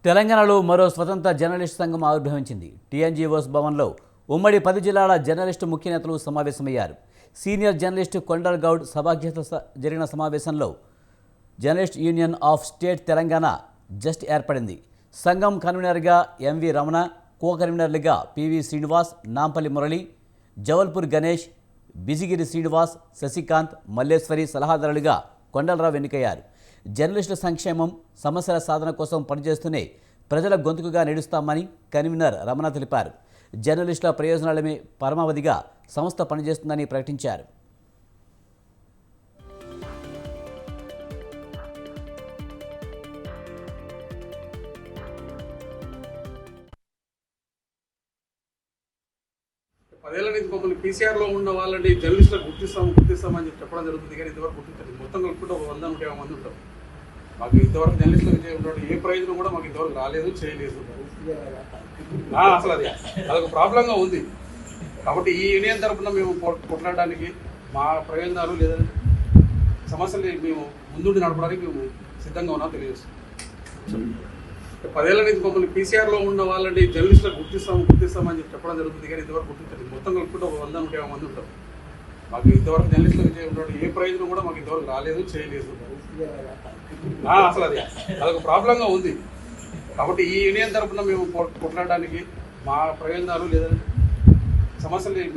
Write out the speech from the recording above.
తెలంగాణలో మరో స్వతంత్ర జర్నలిస్టు సంఘం ఆవిర్భవించింది. టీఎన్జీఓస్ భవన్లో ఉమ్మడి 10 జిల్లాల జర్నలిస్టు ముఖ్య నేతలు సమావేశమయ్యారు. సీనియర్ జర్నలిస్టు కొండల్ గౌడ్ సభాధ్యక్షత జరిగిన సమావేశంలో journalist union of state Telangana just ఏర్పడింది. సంఘం కన్వీనర్గా ఎంవి రమణ, కో కన్వీనర్లుగా పివి శ్రీనివాస్, నాంపల్లి మురళి, జవల్పూర్ గణేష్, బిజిగిరి శ్రీనివాస్, శశికాంత్, మల్లేశ్వరి సలహాదారులుగా కొండలరావు ఎన్నికయ్యారు. జర్నలిస్టుల సంక్షేమం, సమస్యల సాధన కోసం పనిచేస్తూనే ప్రజల గొంతుకుగా నిలుస్తామని కన్వీనర్ రమణ తెలిపారు. జర్నలిస్టుల ప్రయోజనాలమే పరమావధిగా సంస్థ పనిచేస్తుందని ప్రకటించారు. పదేళ్ల నుంచి మమ్మల్ని పీసీఆర్లో ఉన్న వాళ్ళని జర్నలిస్టులకు గుర్తిస్తామని చెప్పడం జరుగుతుంది. కానీ ఇంతవరకు గుర్తించండి. మొత్తం కలుపుకుంటే ఒక 100-150 మంది ఉంటారు. మాకు ఇంతవరకు జర్నలిస్టులకు ఉన్నటువంటి ఏ ప్రయోజనం కూడా మాకు ఇంతవరకు రాలేదు, చేయలేదు. అసలు అదొక ప్రాబ్లంగా ఉంది. కాబట్టి ఈ యూనియన్ తరఫున మేము కొట్లాడడానికి మా ప్రయోజనాలు లేదా సమస్యలు మేము ముందుండి నడపడానికి మేము సిద్ధంగా ఉన్నాం తెలియజేస్తాం. పదేళ్ల నుంచి మమ్మల్ని పీసీఆర్లో ఉన్న వాళ్ళని జర్నలిస్టులకు గుర్తిస్తామని చెప్పడం జరుగుతుంది. కానీ ఇంతవరకు గుర్తించండి. మొత్తం కలుపుకుంటే ఒక 100-150 మంది ఉంటారు. మాకు ఇంతవరకు జర్నలిస్టులకు ఉన్నటువంటి ఏ ప్రయోజనం కూడా మాకు ఇంతవరకు రాలేదు, చేయలేదు. అసలు అదొక ప్రాబ్లంగా ఉంది. కాబట్టి ఈ యూనియన్ తరఫున మేము కొట్లాడడానికి మా ప్రయోజనాలు లేదా సమస్యలు మేము